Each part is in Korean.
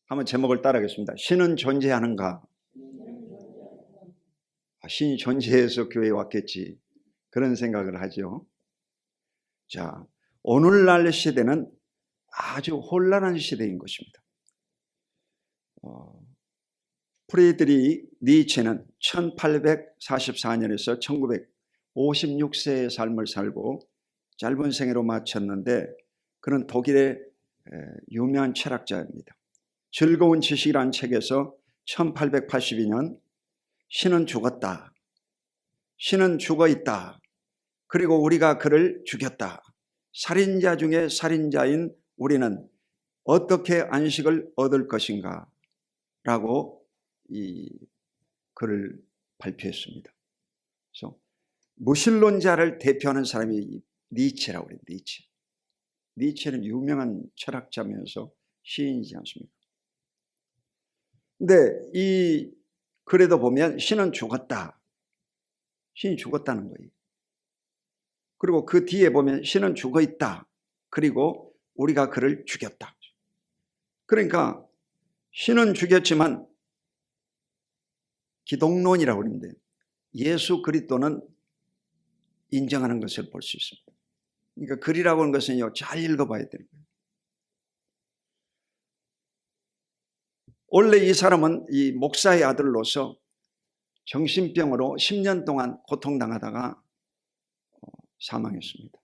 한번 제목을 따라하겠습니다. 신은 존재하는가? 신이 존재해서 교회에 왔겠지, 그런 생각을 하죠. 자, 오늘날 시대는 아주 혼란한 시대인 것입니다. 프리드리히 니체는 1844년에서 1956세의 삶을 살고 짧은 생애로 마쳤는데, 그는 독일의 유명한 철학자입니다. 즐거운 지식이라는 책에서 1882년 신은 죽었다, 신은 죽어있다, 그리고 우리가 그를 죽였다, 살인자 중에 살인자인 우리는 어떻게 안식을 얻을 것인가 라고 이 글을 발표했습니다. 그래서 무신론자를 대표하는 사람이 니체라고 해요. 니체는 유명한 철학자면서 시인이지 않습니까? 근데 이 글에도 보면 신은 죽었다, 신이 죽었다는 거예요. 그리고 그 뒤에 보면 신은 죽어 있다, 그리고 우리가 그를 죽였다. 그러니까 신은 죽였지만 기독론이라고 하는데 예수 그리스도는 인정하는 것을 볼 수 있습니다. 그러니까 글이라고 하는 것은요, 잘 읽어봐야 되는 거예요. 원래 이 사람은 이 목사의 아들로서 정신병으로 10년 동안 고통당하다가 사망했습니다.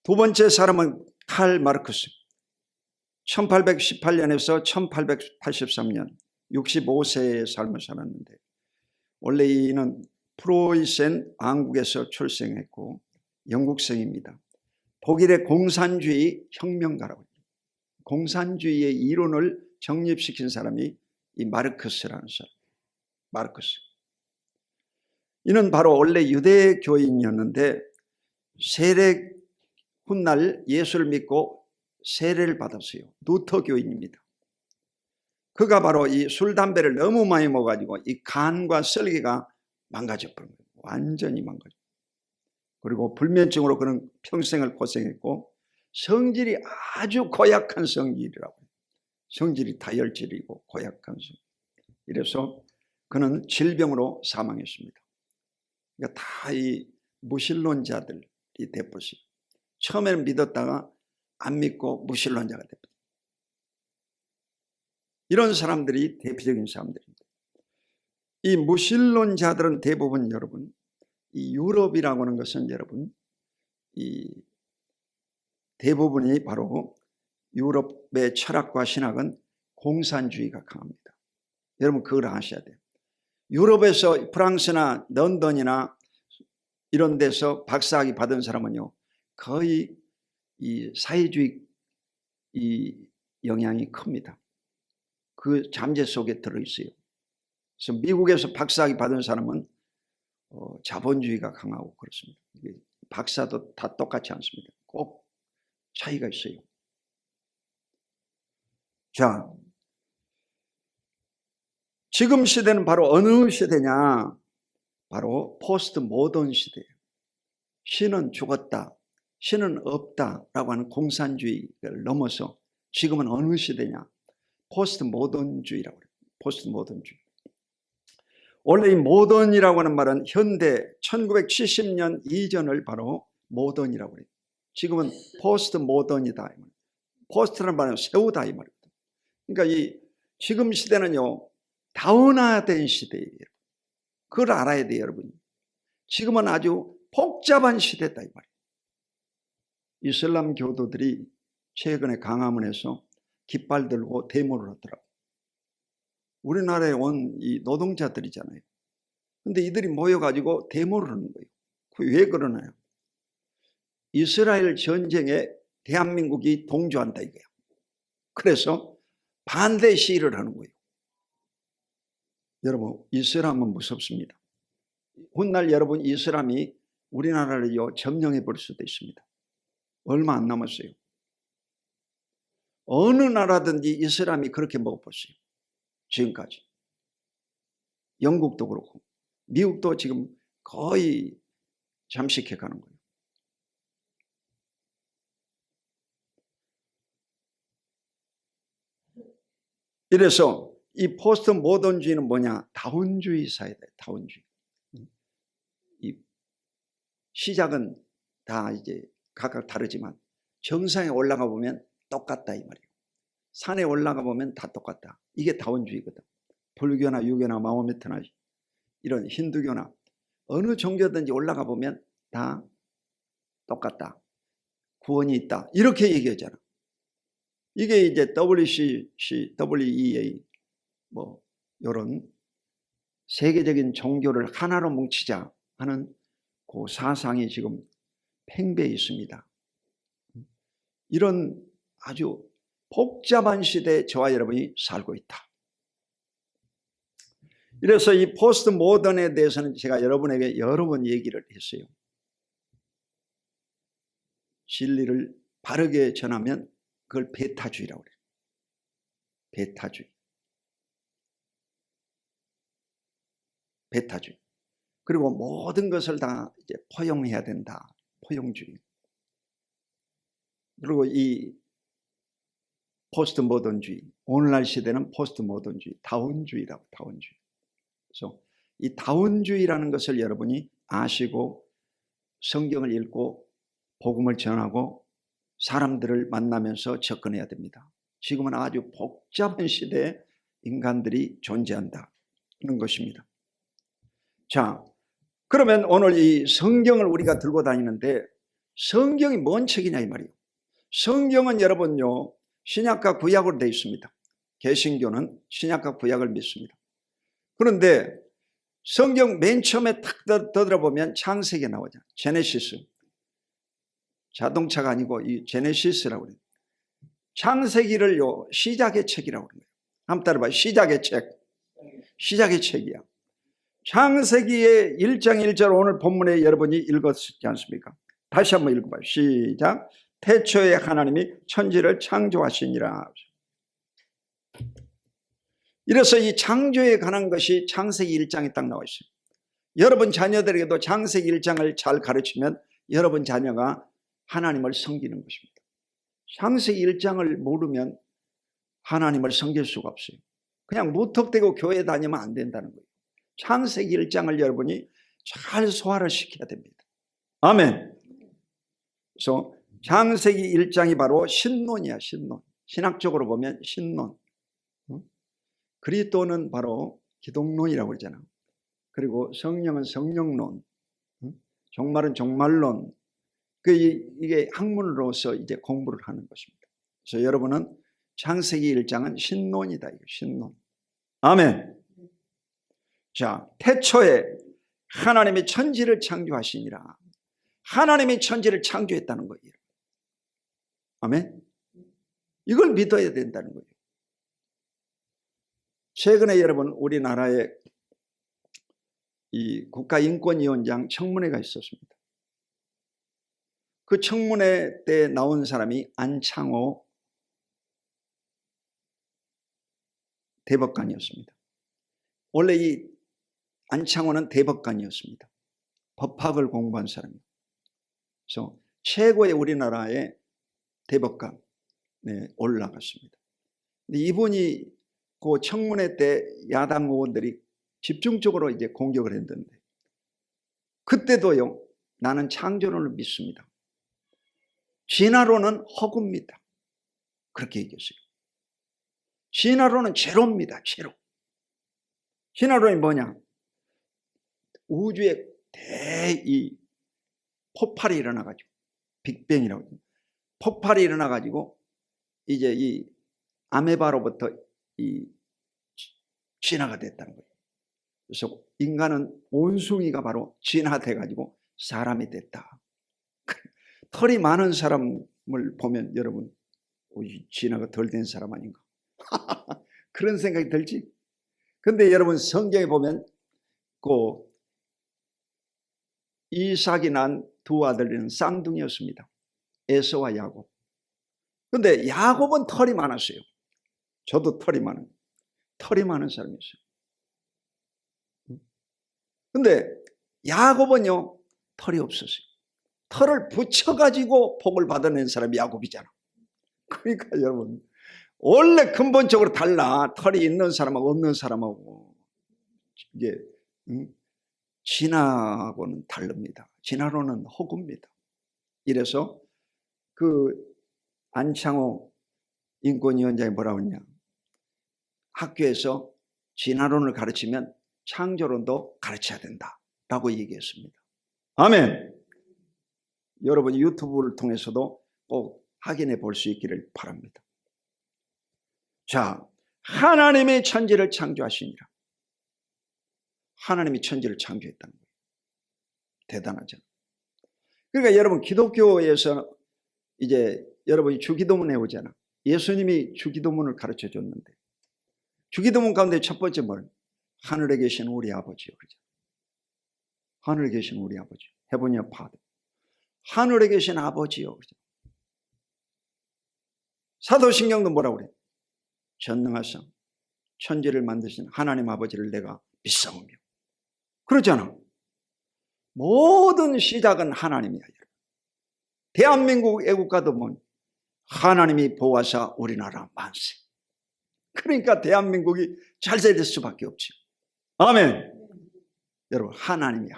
두 번째 사람은 칼 마르크스, 1818년에서 1883년 65세의 삶을 살았는데, 원래 이는 프로이센 왕국에서 출생했고 영국생입니다. 독일의 공산주의 혁명가라고 합니다. 공산주의의 이론을 정립시킨 사람이 이 마르크스라는 사람. 마르크스. 이는 바로 원래 유대교인이었는데 세례 훗날 예수를 믿고 세례를 받았어요. 루터 교인입니다. 그가 바로 이 술, 담배를 너무 많이 먹어가지고 이 간과 설계가 망가져버린 거예요. 완전히 망가져. 그리고 불면증으로 그는 평생을 고생했고, 성질이 아주 고약한 성질이라고 해요. 성질이 다혈질이고 고약한 성질. 이래서 그는 질병으로 사망했습니다. 그러니까 다 이 무신론자들이 돼버렸어요. 처음에는 믿었다가 안 믿고 무신론자가 돼버렸어요. 이런 사람들이 대표적인 사람들입니다. 이 무신론자들은 대부분 여러분, 이 유럽이라고 하는 것은 여러분, 이 대부분이 바로 유럽의 철학과 신학은 공산주의가 강합니다. 여러분 그걸 아셔야 돼요. 유럽에서 프랑스나 런던이나 이런 데서 박사학위 받은 사람은요, 거의 이 사회주의 이 영향이 큽니다. 그 잠재 속에 들어있어요. 그래서 미국에서 박사학위 받은 사람은 자본주의가 강하고 그렇습니다. 박사도 다 똑같지 않습니다. 꼭 차이가 있어요. 자, 지금 시대는 바로 어느 시대냐? 바로 포스트 모던 시대예요. 신은 죽었다, 신은 없다라고 하는 공산주의를 넘어서 지금은 어느 시대냐? 포스트 모던주의라고 해요. 포스트 모던주의. 원래 이 모던이라고 하는 말은 현대 1970년 이전을 바로 모던이라고 해요. 지금은 포스트 모던이다. 포스트라는 말은 세우다 이 말입니다. 그러니까 이 지금 시대는요, 다원화된 시대예요. 그걸 알아야 돼요, 여러분. 지금은 아주 복잡한 시대다 이 말이에요. 이슬람 교도들이 최근에 강화문에서 깃발 들고 데모를 하더라고요. 우리나라에 온 이 노동자들이잖아요. 근데 이들이 모여가지고 데모를 하는 거예요. 왜 그러나요? 이스라엘 전쟁에 대한민국이 동조한다 이거예요. 그래서 반대 시위를 하는 거예요. 여러분, 이슬람은 무섭습니다. 훗날 여러분, 이슬람이 우리나라를 점령해 볼 수도 있습니다. 얼마 안 남았어요. 어느 나라든지 이슬람이 그렇게 먹어봤어요. 지금까지. 영국도 그렇고 미국도 지금 거의 잠식해 가는 거예요. 이래서 이 포스트 모던주의는 뭐냐? 다운주의 사회다. 다운주의. 이 시작은 다 이제 각각 다르지만 정상에 올라가 보면 똑같다 이 말이에요. 산에 올라가 보면 다 똑같다. 이게 다운주의거든. 불교나 유교나 마호메트나 이런 힌두교나 어느 종교든지 올라가 보면 다 똑같다. 구원이 있다. 이렇게 얘기하잖아. 이게 이제 WCC, WEA 뭐 이런 세계적인 종교를 하나로 뭉치자 하는 그 사상이 지금 팽배해 있습니다. 이런 아주 복잡한 시대에 저와 여러분이 살고 있다. 그래서 이 포스트 모던에 대해서는 제가 여러분에게 여러 번 얘기를 했어요. 진리를 바르게 전하면 그걸 베타주의라고 그래요. 베타주의. 베타주의. 그리고 모든 것을 다 이제 포용해야 된다. 포용주의. 그리고 이 포스트 모던주의, 오늘날 시대는 포스트 모던주의, 다운주의라고. 다운주의. 그래서 이 다운주의라는 것을 여러분이 아시고 성경을 읽고 복음을 전하고 사람들을 만나면서 접근해야 됩니다. 지금은 아주 복잡한 시대에 인간들이 존재한다는 것입니다. 자, 그러면 오늘 이 성경을 우리가 들고 다니는데 성경이 뭔 책이냐 이 말이에요. 성경은 여러분요, 신약과 구약으로 되어 있습니다. 개신교는 신약과 구약을 믿습니다. 그런데 성경 맨 처음에 탁 들어보면 창세기 나오잖아요. 제네시스. 자동차가 아니고 이 제네시스라고 그래요. 창세기를요, 시작의 책이라고 그래요. 한번 따라봐요. 시작의 책. 시작의 책이야. 창세기의 1장 1절 오늘 본문에 여러분이 읽었지 않습니까? 다시 한번 읽어봐요. 시작. 태초에 하나님이 천지를 창조하시니라. 이래서 이 창조에 관한 것이 창세기 1장에 딱 나와 있어요. 여러분 자녀들에게도 창세기 1장을 잘 가르치면 여러분 자녀가 하나님을 섬기는 것입니다. 창세기 1장을 모르면 하나님을 섬길 수가 없어요. 그냥 무턱대고 교회 다니면 안 된다는 거예요. 창세기 1장을 여러분이 잘 소화를 시켜야 됩니다. 아멘. 그래서 창세기 1장이 바로 신론이야. 신론. 신학적으로 보면 신론. 그리스도는 바로 기독론이라고 그러잖아. 그리고 성령은 성령론, 종말은 종말론. 이게 학문으로서 이제 공부를 하는 것입니다. 그래서 여러분은 창세기 1장은 신론이다. 이거 신론. 아멘. 자, 태초에 하나님이 천지를 창조하시니라. 하나님이 천지를 창조했다는 거예요. 아멘. 이걸 믿어야 된다는 거예요. 최근에 여러분 우리나라에 이 국가인권위원장 청문회가 있었습니다. 그 청문회 때 나온 사람이 안창호 대법관이었습니다. 원래 이 안창호는 대법관이었습니다. 법학을 공부한 사람이에요. 그래서 최고의 우리나라의 대법관에 올라갔습니다. 근데 이분이 그 청문회 때 야당 의원들이 집중적으로 이제 공격을 했는데 그때도요, 나는 창조론을 믿습니다. 진화론은 허구입니다. 그렇게 얘기했어요. 진화론은 제로입니다. 제로. 진화론이 뭐냐? 우주에 이 폭발이 일어나가지고 빅뱅이라고 해요. 폭발이 일어나가지고 이제 이 아메바로부터 이 진화가 됐다는 거예요. 그래서 인간은 원숭이가 바로 진화돼가지고 사람이 됐다. 털이 많은 사람을 보면 여러분 진화가 덜 된 사람 아닌가? 그런 생각이 들지? 근데 여러분 성경에 보면 그 이삭이 난 두 아들은 쌍둥이였습니다. 에서와 야곱. 근데 야곱은 털이 많았어요. 저도 털이 많은 사람이었어요. 근데 야곱은요, 털이 없었어요. 털을 붙여가지고 복을 받아낸 사람이 야곱이잖아. 그러니까 여러분, 원래 근본적으로 달라. 털이 있는 사람하고 없는 사람하고. 이게 진화하고는 다릅니다. 진화론은 허구입니다. 이래서 그 안창호 인권위원장이 뭐라고 했냐. 학교에서 진화론을 가르치면 창조론도 가르쳐야 된다라고 얘기했습니다. 아멘. 여러분 유튜브를 통해서도 꼭 확인해 볼 수 있기를 바랍니다. 자, 하나님의 천지를 창조하시니라. 하나님이 천지를 창조했다는 거예요. 대단하죠. 그러니까 여러분 기독교에서 이제 여러분이 주기도문 해오잖아. 예수님이 주기도문을 가르쳐 줬는데 주기도문 가운데 첫 번째 뭘? 하늘에 계신 우리 아버지요. 그죠? 하늘에 계신 우리 아버지. 헤븐리 파더. 하늘에 계신 아버지요. 그죠? 사도신경도 뭐라고 그래? 전능하사 천지를 만드신 하나님 아버지를 내가 믿사오며. 그러잖아. 모든 시작은 하나님이야. 대한민국 애국가도 뭐 하나님이 보호하사 우리나라 만세. 그러니까 대한민국이 잘 될 수밖에 없지. 아멘. 여러분 하나님이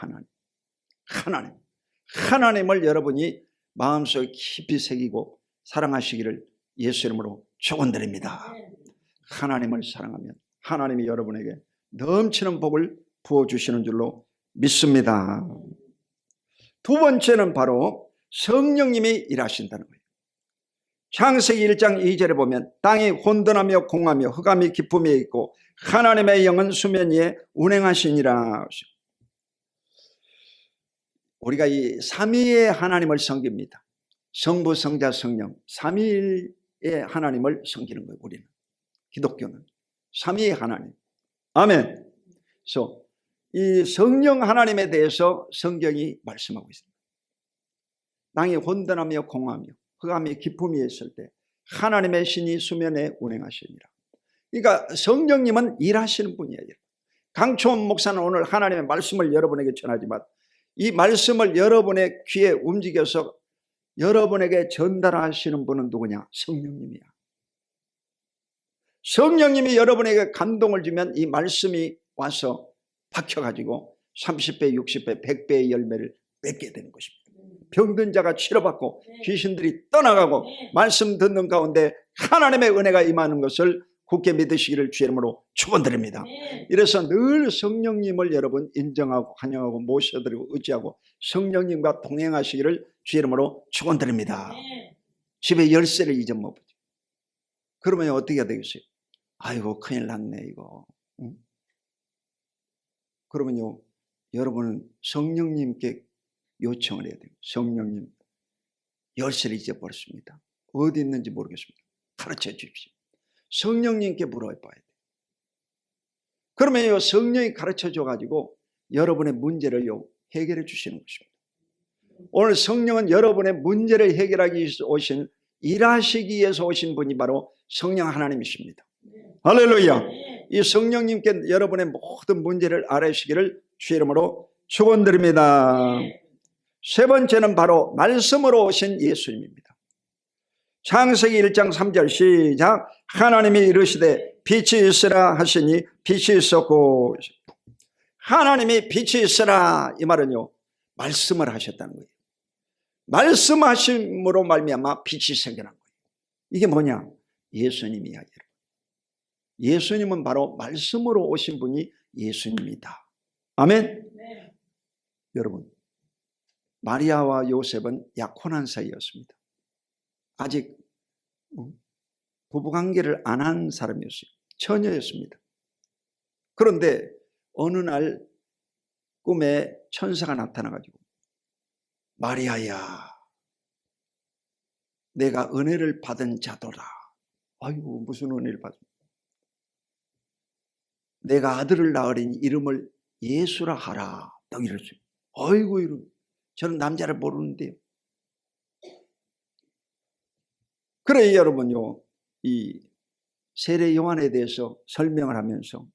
하나님을 여러분이 마음속에 깊이 새기고 사랑하시기를 예수 이름으로 축원드립니다. 하나님을 사랑하면 하나님이 여러분에게 넘치는 복을 부어주시는 줄로 믿습니다. 두 번째는 바로 성령님이 일하신다는 거예요. 창세기 1장 2절에 보면 땅이 혼돈하며 공하며 흑암이 깊음에 있고 하나님의 영은 수면 위에 운행하시니라. 우리가 이 삼위의 하나님을 섬깁니다. 성부, 성자, 성령 삼위의 하나님을 섬기는 거예요. 우리는 기독교는 삼위의 하나님. 아멘. 그래서 이 성령 하나님에 대해서 성경이 말씀하고 있습니다. 땅이 혼돈하며 공하며 흑암이 깊음이 있을 때 하나님의 신이 수면에 운행하시니라. 그러니까 성령님은 일하시는 분이에요. 강초원 목사는 오늘 하나님의 말씀을 여러분에게 전하지만 이 말씀을 여러분의 귀에 움직여서 여러분에게 전달하시는 분은 누구냐? 성령님이야. 성령님이 여러분에게 감동을 주면 이 말씀이 와서 박혀가지고 30배, 60배, 100배의 열매를 맺게 되는 것입니다. 병든 자가 치료받고 귀신들이 떠나가고 말씀 듣는 가운데 하나님의 은혜가 임하는 것을 굳게 믿으시기를 주의 이름으로 축원드립니다. 이래서 늘 성령님을 여러분 인정하고 환영하고 모셔드리고 의지하고 성령님과 동행하시기를 주의 이름으로 축원드립니다. 집에 열쇠를 잊어먹었죠. 그러면 어떻게 해야 되겠어요? 아이고 큰일 났네 이거. 응? 그러면요 여러분은 성령님께 요청을 해야 돼요. 성령님 열쇠를 잊어버렸습니다. 어디 있는지 모르겠습니다. 가르쳐 주십시오. 성령님께 물어봐야 돼요. 그러면 성령이 가르쳐 줘가지고 여러분의 문제를 해결해 주시는 것입니다. 오늘 성령은 여러분의 문제를 해결하기 위해서 오신, 일하시기 위해서 오신 분이 바로 성령 하나님이십니다. 할렐루야. 이 성령님께 여러분의 모든 문제를 알아주시기를 주의 이름으로 축원드립니다. 세 번째는 바로 말씀으로 오신 예수님입니다. 창세기 1장 3절 시작. 하나님이 이르시되 빛이 있으라 하시니 빛이 있었고. 하나님이 빛이 있으라 이 말은요 말씀을 하셨다는 거예요. 말씀하심으로 말미암아 빛이 생겨난 거예요. 이게 뭐냐? 예수님이야. 여러분. 예수님은 바로 말씀으로 오신 분이 예수님이다. 아멘. 네. 여러분 마리아와 요셉은 약혼한 사이였습니다. 아직 부부관계를 안 한 사람이었어요. 처녀였습니다. 그런데 어느 날 꿈에 천사가 나타나가지고 마리아야 내가 은혜를 받은 자도다. 아이고 무슨 은혜를 받은, 내가 아들을 낳으리니 이름을 예수라 하라. 딱 이랬어요. 아이고 이름, 저는 남자를 모르는데요. 그래 여러분요 이 세례 요한에 대해서 설명을 하면서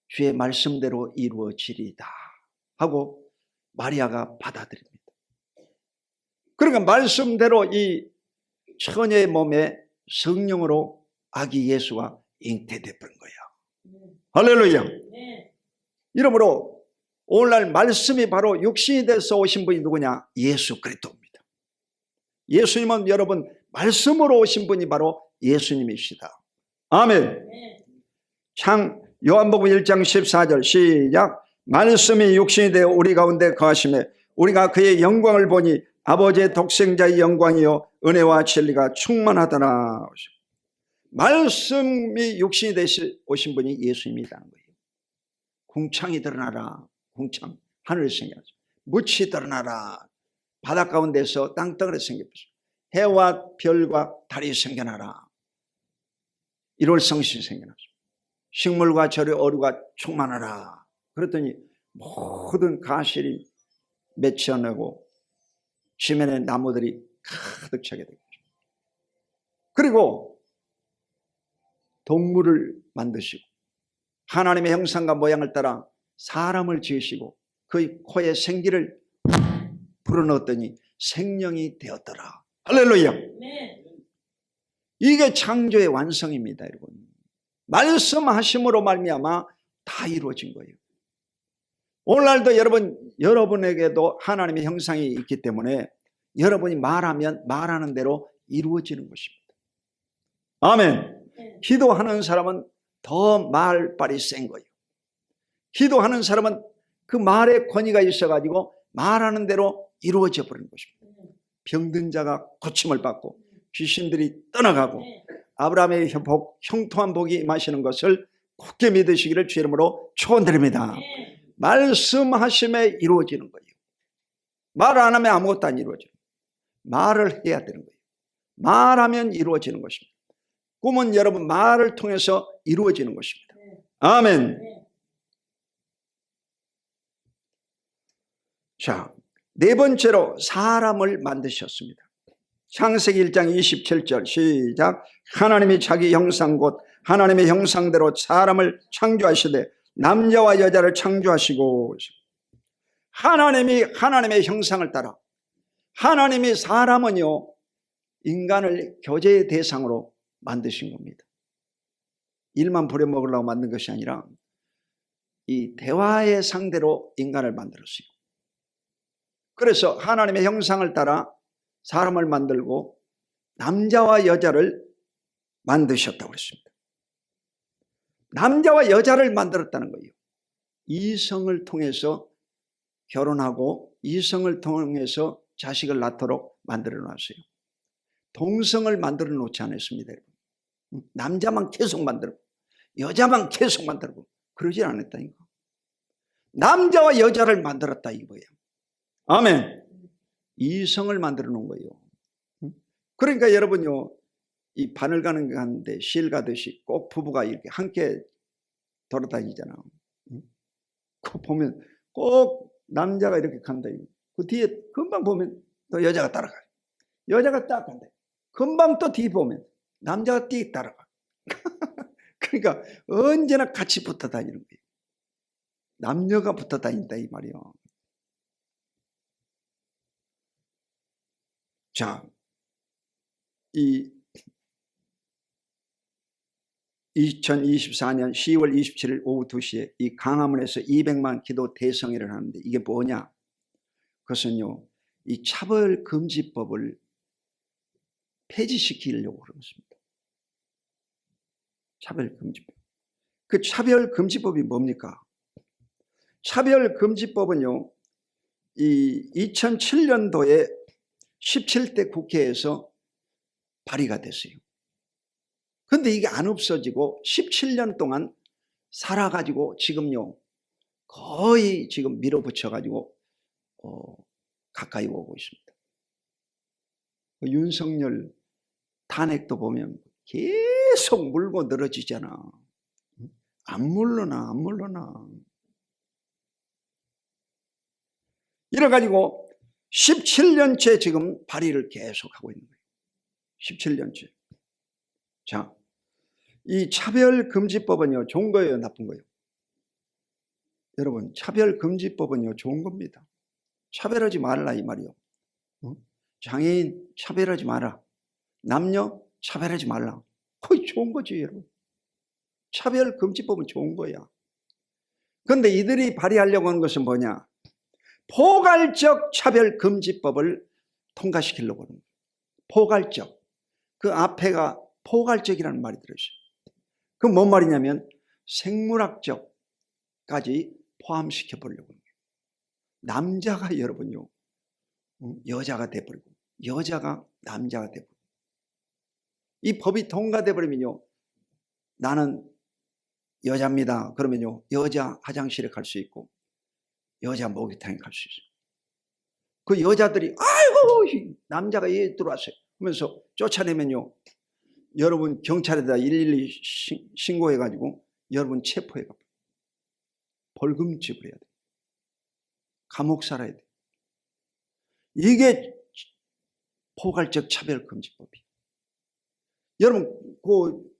주의 말씀대로 이루어지리다 하고 마리아가 받아들입니다. 그러니까 말씀대로 이 처녀의 몸에 성령으로 아기 예수가 잉태돼 버린 거야. 할렐루야. 이러므로 오늘날 말씀이 바로 육신이 돼서 오신 분이 누구냐? 예수 그리스도입니다. 예수님은 여러분 말씀으로 오신 분이 바로 예수님이시다. 아멘. 요한복음 1장 14절 시작. 말씀이 육신이 되어 우리 가운데 거하시매 우리가 그의 영광을 보니 아버지의 독생자의 영광이요 은혜와 진리가 충만하더라. 말씀이 육신이 되어 오신 분이 예수님이라는 거예요. 궁창이 드러나라. 궁창 하늘에 생겨서 묻이 드러나라. 바닷 가운데서 땅덩어리 생겨서 해와 별과 달이 생겨나라. 1월 성신이 생겨나서 식물과 절의 어류가 충만하라. 그랬더니 모든 가실이 맺혀내고 지면의 나무들이 가득 차게 되죠. 그리고 동물을 만드시고 하나님의 형상과 모양을 따라 사람을 지으시고 그의 코에 생기를 불어넣었더니 생명이 되었더라. 할렐루야. 이게 창조의 완성입니다. 여러분, 말씀하심으로 말미암아 다 이루어진 거예요. 오늘날도 여러분에게도 하나님의 형상이 있기 때문에 여러분이 말하면 말하는 대로 이루어지는 것입니다. 아멘. 기도하는 사람은 더 말빨이 센 거예요. 기도하는 사람은 그 말에 권위가 있어가지고 말하는 대로 이루어져 버리는 것입니다. 병든 자가 고침을 받고 귀신들이 떠나가고 아브라함의 형통한 복이 임하시는 것을 굳게 믿으시기를 주 이름으로 축원드립니다. 말씀하심에 이루어지는 거예요. 말을 안 하면 아무것도 안 이루어져요. 말을 해야 되는 거예요. 말하면 이루어지는 것입니다. 꿈은 여러분 말을 통해서 이루어지는 것입니다. 아멘. 자, 네 번째로 사람을 만드셨습니다. 창세기 1장 27절 시작. 하나님이 자기 형상 곧 하나님의 형상대로 사람을 창조하시되 남자와 여자를 창조하시고. 하나님이 하나님의 형상을 따라 하나님이 사람은요 인간을 교제의 대상으로 만드신 겁니다. 일만 부려먹으려고 만든 것이 아니라 이 대화의 상대로 인간을 만들었어요. 그래서 하나님의 형상을 따라 사람을 만들고 남자와 여자를 만드셨다고 했습니다. 남자와 여자를 만들었다는 거예요. 이성을 통해서 결혼하고 이성을 통해서 자식을 낳도록 만들어 놨어요. 동성을 만들어 놓지 않았습니다. 남자만 계속 만들고 여자만 계속 만들고 그러지 않았다니까. 남자와 여자를 만들었다 이거예요. 아멘. 이성을 만들어 놓은 거예요. 그러니까 여러분요 이 바늘 가는데 실 가듯이 꼭 부부가 이렇게 함께 돌아다니잖아. 그 보면 꼭 남자가 이렇게 간다. 그 뒤에 금방 보면 또 여자가 따라가요. 여자가 딱 간다. 금방 또 뒤에 보면 남자가 띠 따라가. 그러니까 언제나 같이 붙어 다니는 거예요. 남녀가 붙어 다닌다 이 말이요. 자, 이 2024년 10월 27일 오후 2시에 이 강화문에서 200만 기도 대성회를 하는데 이게 뭐냐? 그것은요, 이 차별금지법을 폐지시키려고 그런 것입니다. 차별금지법. 그 차별금지법이 뭡니까? 차별금지법은요, 이 2007년도에 17대 국회에서 발의가 됐어요. 그런데 이게 안 없어지고 17년 동안 살아가지고 지금요 거의 지금 밀어붙여가지고 가까이 오고 있습니다. 윤석열 탄핵도 보면 계속 물고 늘어지잖아. 안 물러나 안 물러나. 이래가지고 17년째 지금 발의를 계속하고 있는 거예요. 17년째. 자, 이 차별금지법은요 좋은 거예요 나쁜 거예요? 여러분 차별금지법은요 좋은 겁니다. 차별하지 말라 이 말이요. 장애인 차별하지 마라. 남녀 차별하지 말라. 그거 좋은 거지, 여러분. 차별금지법은 좋은 거야. 그런데 이들이 발의하려고 하는 것은 뭐냐? 포괄적 차별금지법을 통과시키려고 하는 거예요. 포괄적. 그 앞에가 포괄적이라는 말이 들어있어요. 그건 뭔 말이냐면 생물학적까지 포함시켜 보려고 합니다. 남자가 여러분요, 여자가 돼버리고 여자가 남자가 돼버리고, 이 법이 통과돼 버리면요, 나는 여자입니다 그러면요, 여자 화장실에 갈 수 있고 여자 목욕탕에 갈 수 있어요. 그 여자들이 아이고 남자가 얘 들어왔어요 하면서 쫓아내면요, 여러분 경찰에다 112 신고해가지고 여러분 체포해가 벌금 지불해야 돼요. 감옥 살아야 돼요. 이게 포괄적 차별금지법이에요. 여러분 그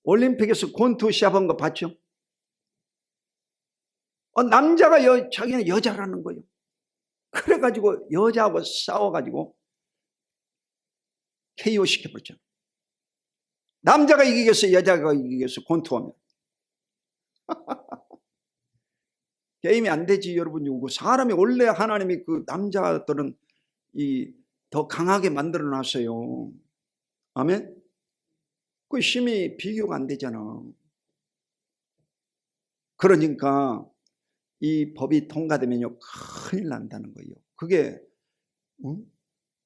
올림픽에서 권투 시합한 거 봤죠? 남자가 자기는 여자라는 거예요. 그래가지고 여자하고 싸워가지고 KO 시켜버렸잖아. 남자가 이기겠어, 여자가 이기겠어, 권투하면. 게임이 안 되지, 여러분. 사람이 원래 하나님이 그 남자들은 더 강하게 만들어 놨어요. 아멘? 그 힘이 비교가 안 되잖아. 그러니까 이 법이 통과되면요, 큰일 난다는 거예요. 그게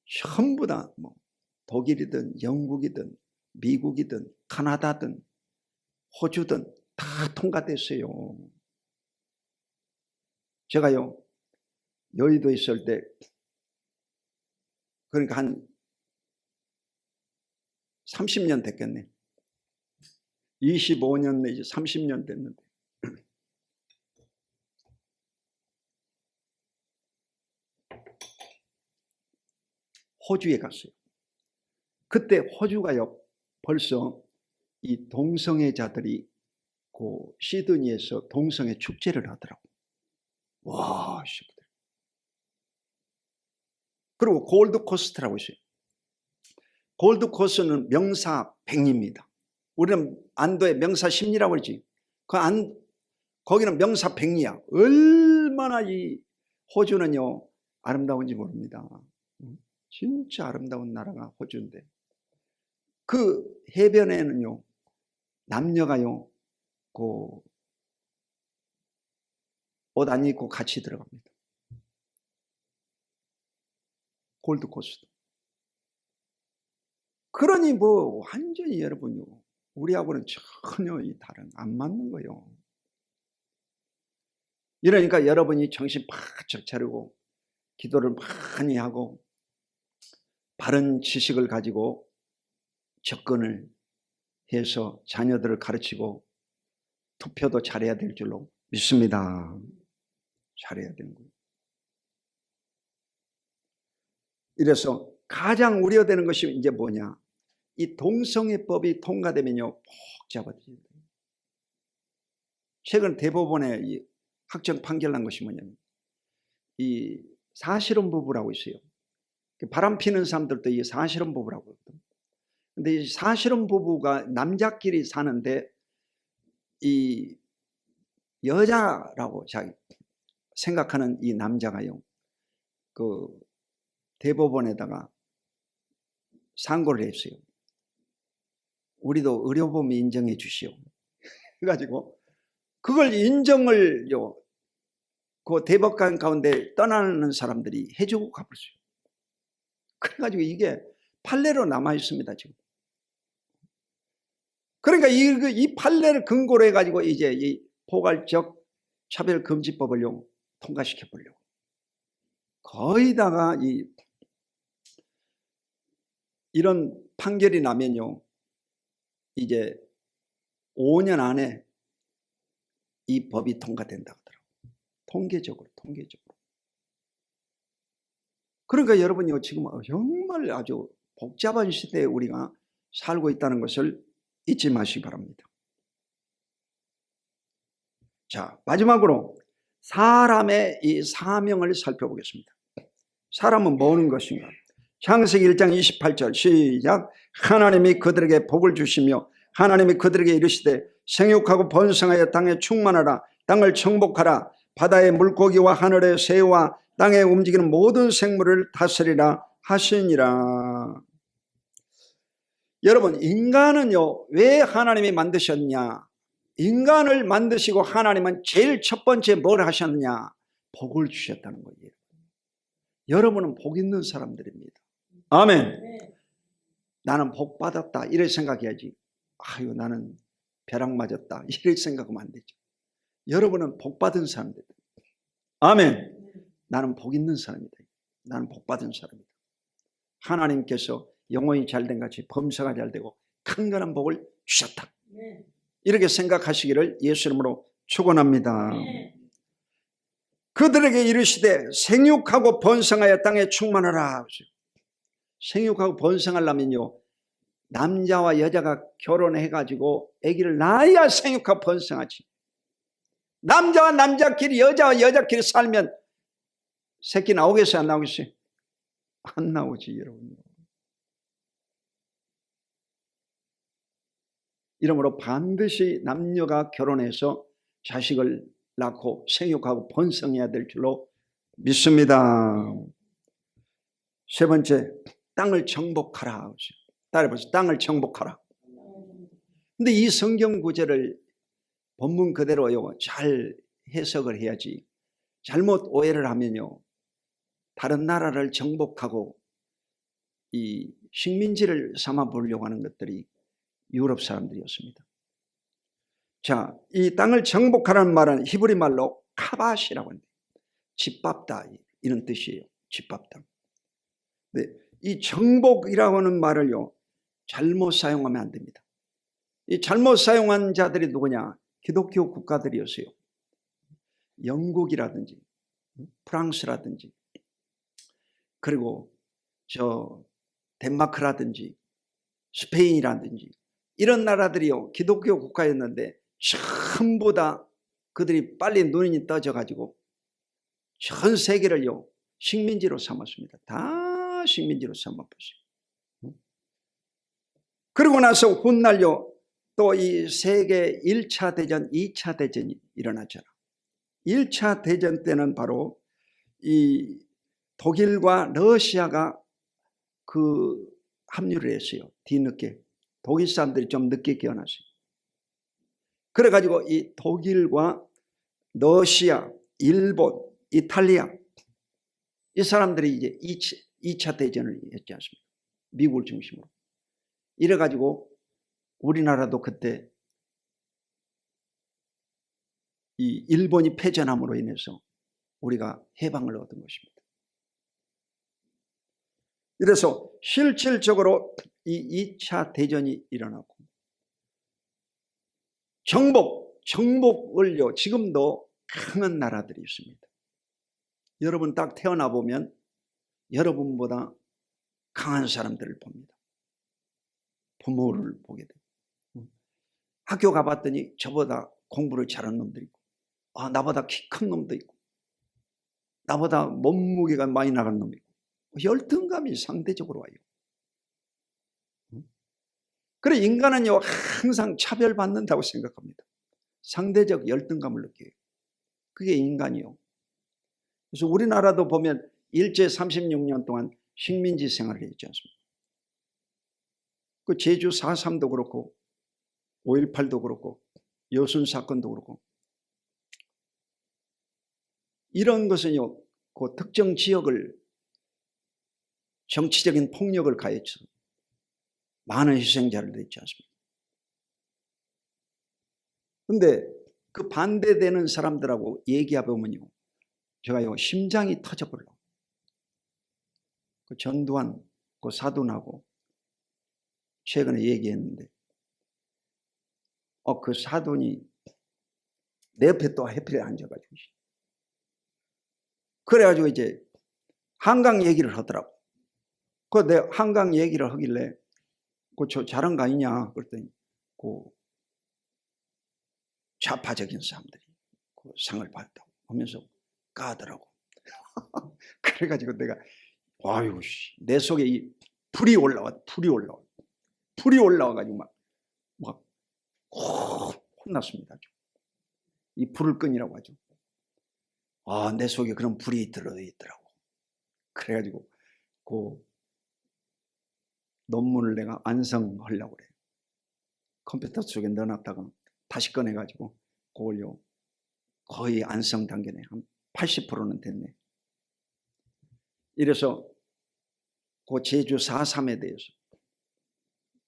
전부 다 뭐 독일이든 영국이든 미국이든 카나다든 호주든 다 통과됐어요. 제가요 여의도에 있을 때, 그러니까 한 30년 됐겠네. 25년 내지 30년 됐는데 호주에 갔어요. 그때 호주가요 벌써 이 동성애자들이 그 시드니에서 동성애 축제를 하더라고. 와, 그리고 골드코스트라고 있어요. 골드코스트는 명사 100입니다. 우리는 안도에 명사 10리라고 그러지. 거기는 명사 100리야. 얼마나 이 호주는요 아름다운지 모릅니다. 진짜 아름다운 나라가 호주인데, 그 해변에는요 남녀가요 그 옷 안 입고 같이 들어갑니다. 골드코스트. 그러니 뭐 완전히 여러분요 우리하고는 전혀 다른, 안 맞는 거예요. 이러니까 여러분이 정신 바짝 차리고 기도를 많이 하고 바른 지식을 가지고 접근을 해서 자녀들을 가르치고 투표도 잘해야 될 줄로 믿습니다. 잘해야 되는 거예요. 이래서 가장 우려되는 것이 이제 뭐냐, 이 동성애법이 통과되면요 복잡해져요. 최근 대법원에 이 확정 판결 난 것이 뭐냐면, 이 사실혼 부부라고 있어요. 바람 피는 사람들도 이 사실혼 부부라고 하거든요. 근데 이 사실혼 부부가 남자끼리 사는데 이 여자라고 자기 생각하는 이 남자가요 그 대법원에다가 상고를 했어요. 우리도 의료보험 인정해 주시오. 그래가지고 그걸 인정을요 그 대법관 가운데 떠나는 사람들이 해주고 가버렸어요. 그래가지고 이게 판례로 남아 있습니다 지금. 그러니까 이 판례를 근거로 해가지고 이제 이 포괄적 차별금지법을요 통과시켜 보려고. 거의다가 이런 판결이 나면요 이제 5년 안에 이 법이 통과된다고 하더라고요. 통계적으로. 그러니까 여러분요 지금 정말 아주 복잡한 시대에 우리가 살고 있다는 것을 잊지 마시기 바랍니다. 자, 마지막으로 사람의 이 사명을 살펴보겠습니다. 사람은 뭐 하는 것인가? 창세기 1장 28절 시작. 하나님이 그들에게 복을 주시며 하나님이 그들에게 이르시되 생육하고 번성하여 땅에 충만하라. 땅을 정복하라. 바다의 물고기와 하늘의 새와 땅에 움직이는 모든 생물을 다스리라 하시니라. 여러분, 인간은요, 왜 하나님이 만드셨냐? 인간을 만드시고 하나님은 제일 첫 번째 뭘 하셨느냐? 복을 주셨다는 거예요. 여러분은 복 있는 사람들입니다. 아멘. 나는 복 받았다 이렇게 생각해야지. 아유, 나는 벼락 맞았다 이렇게 생각하면 안 되죠. 여러분은 복 받은 사람들. 아멘. 나는 복 있는 사람이다. 나는 복 받은 사람이다. 하나님께서 영혼이 잘된 같이 범사가 잘되고 강건한 복을 주셨다. 이렇게 생각하시기를 예수 이름으로 축원합니다. 그들에게 이르시되 생육하고 번성하여 땅에 충만하라. 생육하고 번성하려면요, 남자와 여자가 결혼해가지고 아기를 낳아야 생육하고 번성하지. 남자와 남자끼리 여자와 여자끼리 살면 새끼 나오겠어요? 안 나오겠어요? 안 나오지, 여러분. 이러므로 반드시 남녀가 결혼해서 자식을 낳고 생육하고 번성해야 될 줄로 믿습니다. 세 번째, 땅을 정복하라. 따라해보세요. 땅을 정복하라. 근데 이 성경 구절을 본문 그대로요, 잘 해석을 해야지. 잘못 오해를 하면요, 다른 나라를 정복하고 이 식민지를 삼아 보려고 하는 것들이 유럽 사람들이었습니다. 자, 이 땅을 정복하라는 말은 히브리 말로 카밭이라고 합니다. 짓밟다 이런 뜻이에요. 짓밟다. 네, 이 정복이라고 하는 말을요, 잘못 사용하면 안 됩니다. 이 잘못 사용한 자들이 누구냐? 기독교 국가들이었어요. 영국이라든지 프랑스라든지 그리고 덴마크라든지 스페인이라든지 이런 나라들이요, 기독교 국가였는데 전부 다 그들이 빨리 눈이 떠져가지고 전 세계를요 식민지로 삼았습니다. 다 식민지로 삼아버렸어요. 그리고 나서 훗날요 또 이 세계 1차 대전, 2차 대전이 일어났잖아. 1차 대전 때는 바로 이 독일과 러시아가 그 합류를 했어요. 뒤늦게. 독일 사람들이 좀 늦게 깨어났어요. 그래가지고 이 독일과 러시아, 일본, 이탈리아 이 사람들이 이제 2차 대전을 했지 않습니까? 미국을 중심으로. 이래가지고 우리나라도 그때 이 일본이 패전함으로 인해서 우리가 해방을 얻은 것입니다. 이래서 실질적으로 이 2차 대전이 일어나고 정복을요 지금도 강한 나라들이 있습니다. 여러분 딱 태어나 보면 여러분보다 강한 사람들을 봅니다. 부모를 보게 돼요. 학교 가봤더니 저보다 공부를 잘하는 놈도 있고, 나보다 키 큰 놈도 있고, 나보다 몸무게가 많이 나가는 놈이 있고, 열등감이 상대적으로 와요. 그래 인간은요 항상 차별받는다고 생각합니다. 상대적 열등감을 느껴요. 그게 인간이요. 그래서 우리나라도 보면 일제 36년 동안 식민지 생활을 했지 않습니까? 그 제주 4.3도 그렇고 5.18도 그렇고 여순 사건도 그렇고 이런 것은요 그 특정 지역을 정치적인 폭력을 가해쳐 많은 희생자를 냈지 않습니까? 그런데 그 반대되는 사람들하고 얘기해보면요 제가요 심장이 터져버려. 그 전두환 그 사돈하고 최근에 얘기했는데 그 사돈이 내 옆에 또 해필에 앉아가지고 그래가지고 이제 한강 얘기를 하더라고. 그 내 한강 얘기를 하길래 저 잘한 거 아니냐 그랬더니 그 좌파적인 사람들이 그 상을 받았다고 하면서 까더라고. 그래가지고 내가 아유, 내 속에 이 불이 올라와가지고 막 혼났습니다. 이 불을 끄니라고 하죠. 내 속에 그런 불이 들어있더라고. 그래가지고 그 논문을 내가 완성하려고 그래요. 컴퓨터 속에 넣어놨다가 다시 꺼내가지고 그걸요 거의 완성 단계네. 한 80%는 됐네. 이래서 그 제주 4.3에 대해서,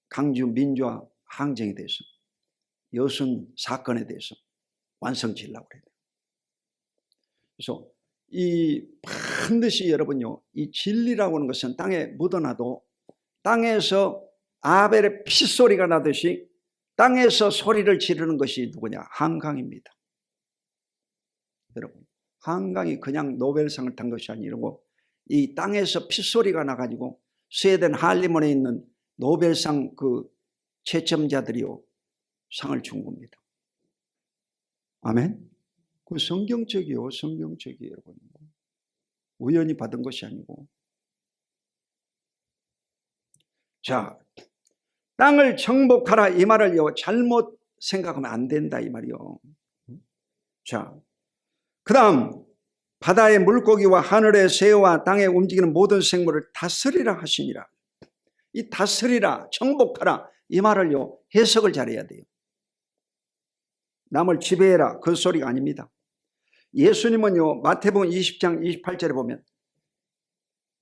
강주 민주화 항쟁에 대해서, 여순 사건에 대해서 완성 지으려고 그래요. 그래서 이 반드시 여러분요, 이 진리라고 하는 것은 땅에 묻어놔도 땅에서 아벨의 핏소리가 나듯이 땅에서 소리를 지르는 것이 누구냐? 한강입니다. 여러분, 한강이 그냥 노벨상을 탄 것이 아니고 이 땅에서 핏소리가 나가지고 스웨덴 할리몬에 있는 노벨상 그 채점자들이요 상을 준 겁니다. 아멘. 그 성경적이요, 성경적이에요, 여러분. 우연히 받은 것이 아니고. 자, 땅을 정복하라 이 말을요 잘못 생각하면 안 된다 이 말이요. 자, 그 다음 바다의 물고기와 하늘의 새와 땅에 움직이는 모든 생물을 다스리라 하시니라. 이 다스리라, 정복하라 이 말을요 해석을 잘해야 돼요. 남을 지배해라 그 소리가 아닙니다. 예수님은요 마태복음 20장 28절에 보면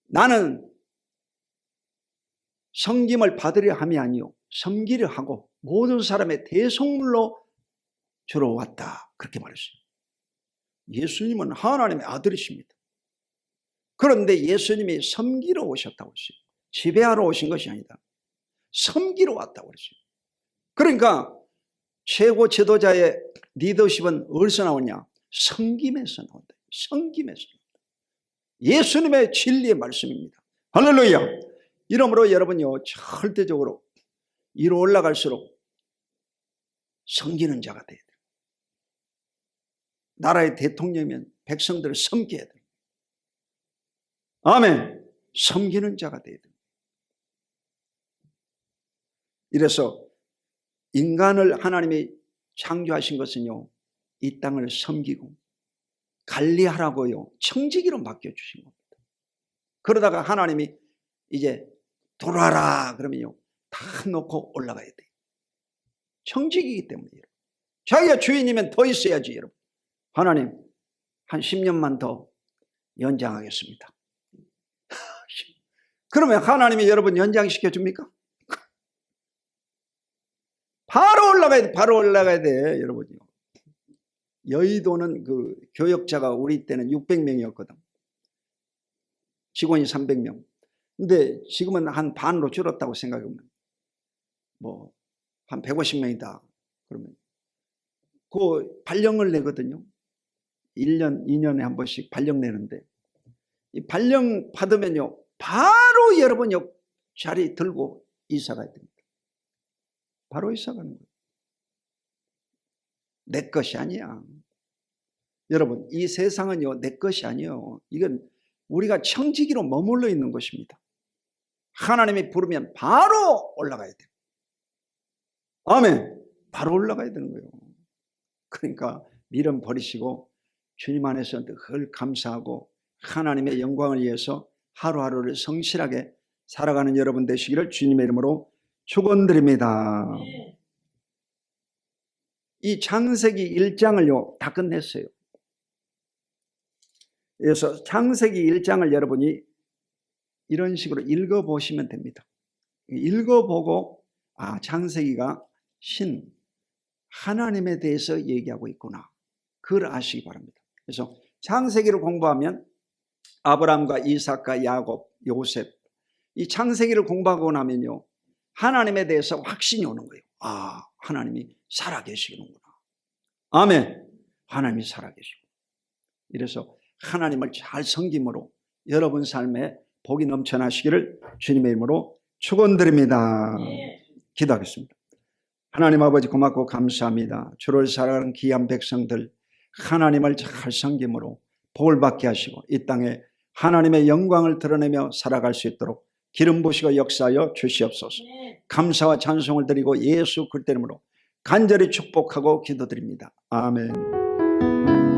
나는 섬김을 받으려 함이 아니요 섬기려 하고 모든 사람의 대속물로 주러 왔다 그렇게 말했어요. 예수님은 하나님의 아들이십니다. 그런데 예수님이 섬기러 오셨다고 했어요. 지배하러 오신 것이 아니다. 섬기러 왔다고 그랬어요. 그러니까 최고 지도자의 리더십은 어디서 나오냐? 섬김에서 나온다. 섬김에서 나온다. 예수님의 진리의 말씀입니다. 할렐루야. 이러므로 여러분요 절대적으로 위로 올라갈수록 섬기는 자가 돼야 돼요. 나라의 대통령이면 백성들을 섬겨야 돼요. 아멘. 섬기는 자가 돼야 돼요. 이래서 인간을 하나님이 창조하신 것은요 이 땅을 섬기고 관리하라고요 청지기로 맡겨주신 겁니다. 그러다가 하나님이 이제 돌아라 그러면요 다 놓고 올라가야 돼요. 청지기이기 때문에. 자기가 주인이면 더 있어야지. 여러분, 하나님 한 10년만 더 연장하겠습니다. 그러면 하나님이 여러분 연장시켜 줍니까? 바로 올라가야 돼. 바로 올라가야 돼. 여러분요. 여의도는 그 교역자가 우리 때는 600명이었거든. 직원이 300명. 근데 지금은 한 반으로 줄었다고 생각하면 뭐 한 150명이다. 그러면 그 발령을 내거든요. 1년, 2년에 한 번씩 발령 내는데 이 발령 받으면요 바로 여러분요 자리 들고 이사 가야 됩니다. 바로 이사 가는 거예요. 내 것이 아니야. 여러분, 이 세상은요 내 것이 아니에요. 이건 우리가 청지기로 머물러 있는 것입니다. 하나님이 부르면 바로 올라가야 돼요. 아멘. 바로 올라가야 되는 거예요. 그러니까 미련 버리시고 주님 안에서 늘 감사하고 하나님의 영광을 위해서 하루하루를 성실하게 살아가는 여러분 되시기를 주님의 이름으로 축원드립니다. 이 창세기 1장을요 다 끝냈어요. 그래서 창세기 1장을 여러분이 이런 식으로 읽어보시면 됩니다. 읽어보고 창세기가 하나님에 대해서 얘기하고 있구나. 그걸 아시기 바랍니다. 그래서 창세기를 공부하면 아브라함과 이삭과 야곱, 요셉 이 창세기를 공부하고 나면요 하나님에 대해서 확신이 오는 거예요. 하나님이 살아계시는구나. 아멘. 하나님이 살아계시고. 이래서 하나님을 잘 섬김으로 여러분 삶에 복이 넘쳐나시기를 주님의 이름으로 축원드립니다. 기도하겠습니다. 하나님 아버지 고맙고 감사합니다. 주를 사랑하는 귀한 백성들 하나님을 잘 섬김으로 복을 받게 하시고 이 땅에 하나님의 영광을 드러내며 살아갈 수 있도록 기름 부으시고 역사하여 주시옵소서. 감사와 찬송을 드리고 예수 그리스도 이름으로 간절히 축복하고 기도드립니다. 아멘.